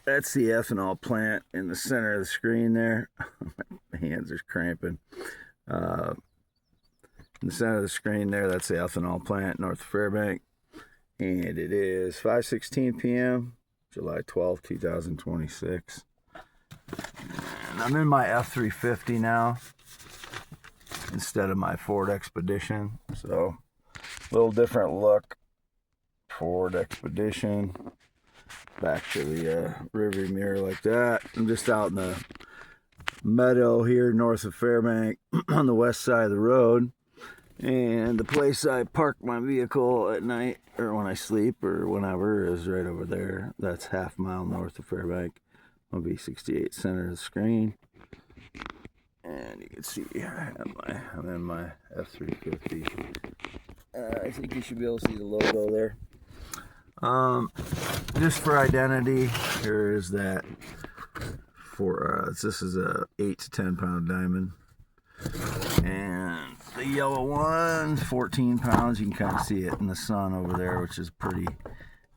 that's the ethanol plant in the center of the screen there. My hands are cramping. Uh, in the center of the screen there, that's the ethanol plant north of Fairbank. And it is 5:16 p.m., July 12th, 2026. And I'm in my F-350 now instead of my Ford Expedition. So, a little different look. Ford Expedition. Back to the rearview mirror like that. I'm just out in the meadow here north of Fairbank on the west side of the road. And the place I park my vehicle at night or when I sleep or whenever is right over there. That's half mile north of Fairbank on V68 center of the screen. And you can see I'm in my F-350. I think you should be able to see the logo there. Just for identity, here is that for this is a 8 to 10 pound diamond, and the yellow one 14 pounds. You can kind of see it in the sun over there, which is pretty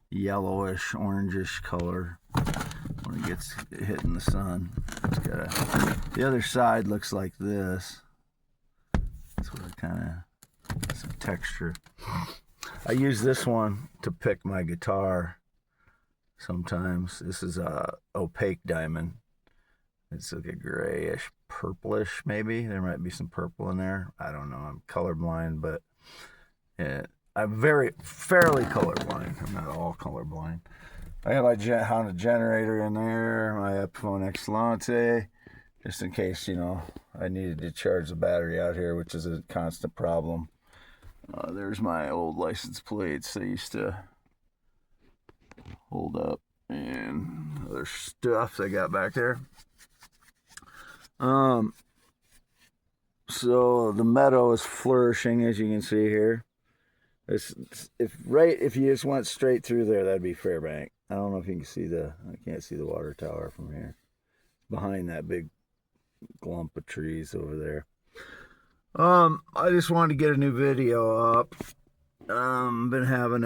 yellowish orangish color when it gets hit in the sun. It's got the other side looks like this. It's kind of some texture. I use this one to pick my guitar sometimes. This is a opaque diamond. It's like a grayish, purplish maybe. There might be some purple in there. I don't know. I'm colorblind, but I'm fairly colorblind. I'm not all colorblind. I have my Honda generator in there, my Epiphone Excellente, just in case, I needed to charge the battery out here, which is a constant problem. There's my old license plates I used to hold up, and other stuff I got back there. So the meadow is flourishing, as you can see here. If you just went straight through there, that'd be Fairbank. I don't know if you can see I can't see the water tower from here. Behind that big clump of trees over there. I just wanted to get a new video up. Been having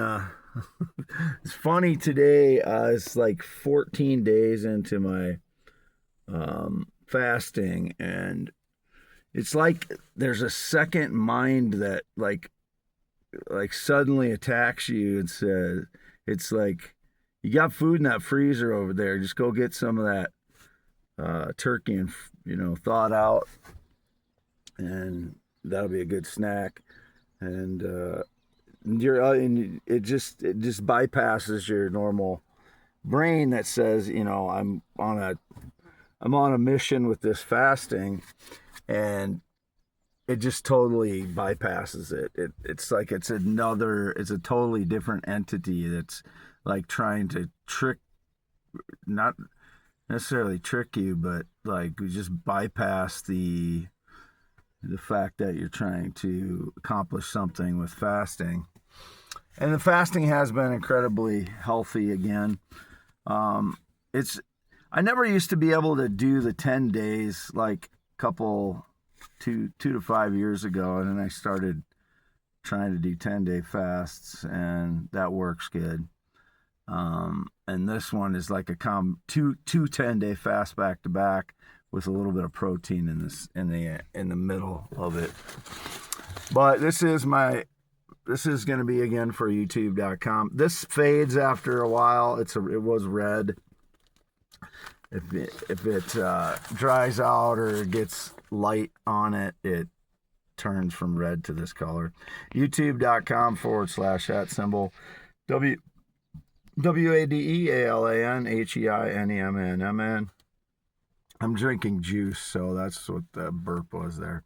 it's funny today, it's like 14 days into my fasting, and it's like there's a second mind that like suddenly attacks you and says, it's like, you got food in that freezer over there, just go get some of that turkey and thawed out, and that'll be a good snack. And it just bypasses your normal brain that says, I'm on a mission with this fasting, and it just totally bypasses it. It's like it's a totally different entity that's like trying to not necessarily trick you, but like just bypass the fact that you're trying to accomplish something with fasting. And the fasting has been incredibly healthy again. I never used to be able to do the 10 days like two to 5 years ago, and then I started trying to do 10-day fasts, and that works good. And this one is like two 10-day fasts back to back with a little bit of protein in the middle of it. But this is going to be again for youtube.com. This fades after a while. It was red. If it dries out or gets light on it, it turns from red to this color. youtube.com /@ WADEALANHEINEMNMN. I'm drinking juice, so that's what the burp was there.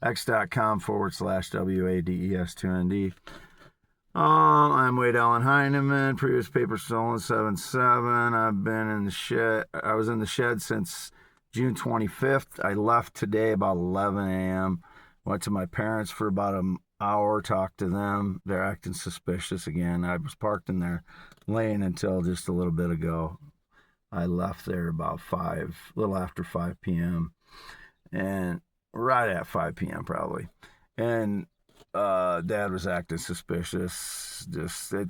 x.com /WADES2ND. I'm Wade Allen Heineman. Previous paper stolen 7-7. I've been in the shed. I was in the shed since June 25th. I left today about 11 a.m. Went to my parents for about an hour, talked to them. They're acting suspicious again. I was parked in their lane until just a little bit ago. I left there about a little after 5 p.m. and right at 5 p.m. probably. And Dad was acting suspicious. They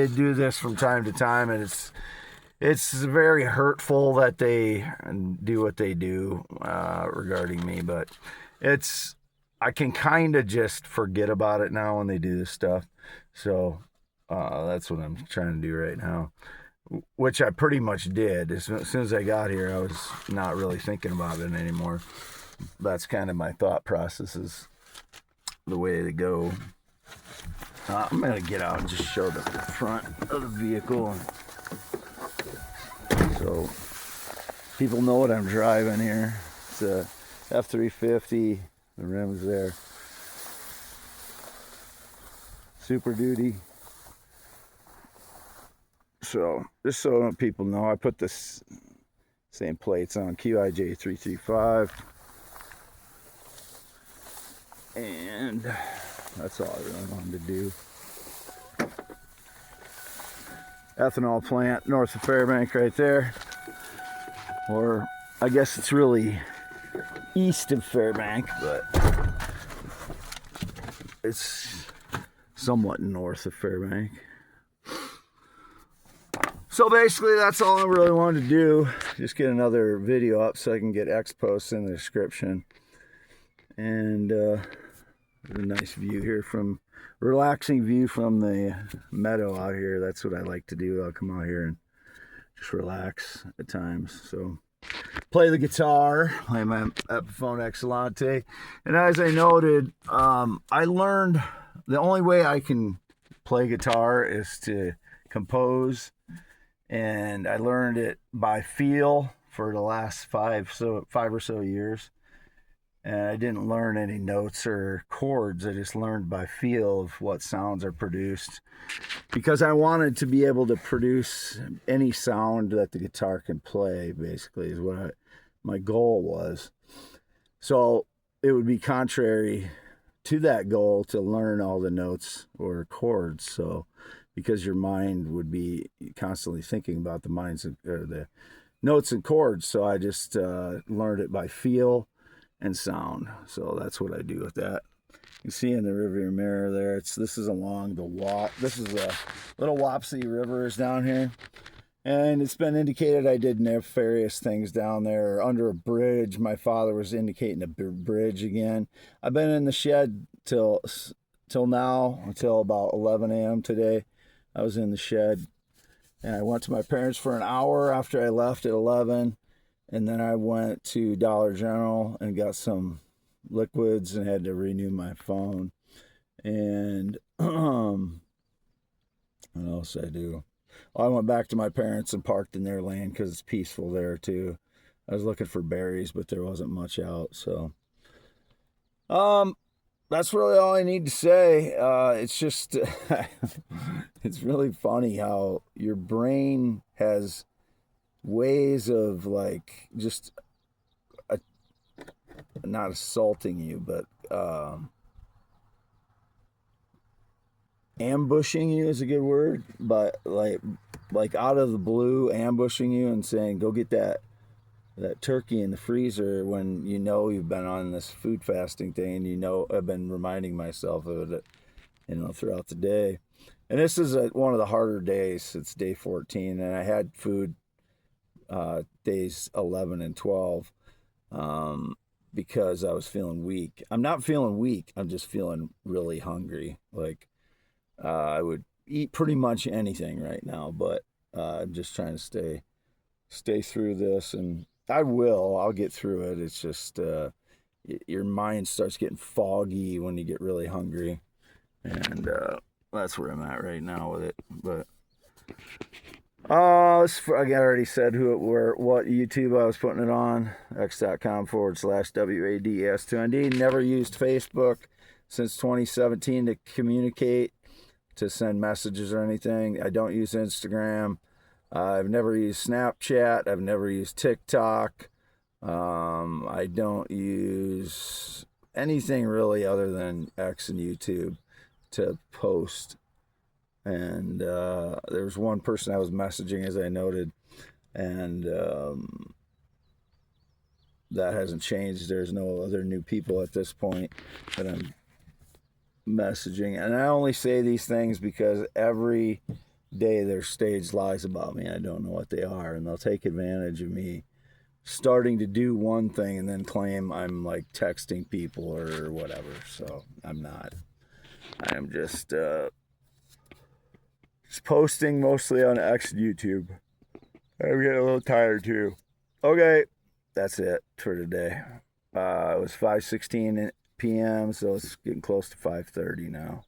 do this from time to time, and it's very hurtful that they do what they do regarding me, but I can kind of just forget about it now when they do this stuff. So that's what I'm trying to do right now, which I pretty much did. As soon as I got here, I was not really thinking about it anymore. That's kind of my thought process, is the way to go. I'm going to get out and just show the front of the vehicle, so people know what I'm driving here. It's a F-350. The rim's there. Super Duty. So just so people know, I put this same plates on, QIJ 335, and that's all I really wanted to do. Ethanol plant north of Fairbank right there, or I guess it's really east of Fairbank, but it's somewhat north of Fairbank. So basically that's all I really wanted to do, just get another video up so I can get X posts in the description. And a nice view here, relaxing view from the meadow out here. That's what I like to do. I'll come out here and just relax at times. So play the guitar, play my Epiphone Excellente. And as I noted, I learned the only way I can play guitar is to compose, and I learned it by feel for the last five or so years. And I didn't learn any notes or chords. I just learned by feel of what sounds are produced, because I wanted to be able to produce any sound that the guitar can play, basically, is what my goal was. So it would be contrary to that goal to learn all the notes or chords. So because your mind would be constantly thinking about the notes and chords. So I just learned it by feel and sound. So that's what I do with that. You can see in the rearview mirror there, this is along the this is a little Wapsie River is down here, and it's been indicated I did nefarious things down there under a bridge. My father was indicating a bridge again. I've been in the shed till now, until about 11 a.m. today. I was in the shed, and I went to my parents for an hour after I left at 11. And then I went to Dollar General and got some liquids and had to renew my phone. And what else did I do? I went back to my parents and parked in their lane because it's peaceful there too. I was looking for berries, but there wasn't much out. So that's really all I need to say. It's just it's really funny how your brain has ways of like just not assaulting you, but ambushing you is a good word, but like out of the blue ambushing you and saying go get that turkey in the freezer, when you know you've been on this food fasting thing, and you know I've been reminding myself of it, throughout the day. And this is one of the harder days. It's day 14, and I had food days 11 and 12 because I was feeling weak. I'm not feeling weak, I'm just feeling really hungry. Like I would eat pretty much anything right now, but I'm just trying to stay through this, and I'll get through it. It's just your mind starts getting foggy when you get really hungry, and that's where I'm at right now with it. But I already said what YouTube I was putting it on, x.com/WADS2ND. Never used Facebook since 2017 to communicate, to send messages or anything. I don't use Instagram. I've never used Snapchat. I've never used TikTok. I don't use anything really other than X and YouTube to post. And there was one person I was messaging, as I noted, and that hasn't changed. There's no other new people at this point that I'm messaging. And I only say these things because every day their staged lies about me. I don't know what they are, and they'll take advantage of me starting to do one thing and then claim I'm like texting people or whatever. So I'm not. I am just posting mostly on X and YouTube. I'm getting a little tired too. Okay, that's it for today. It was 5:16 p.m., so it's getting close to 5:30 now.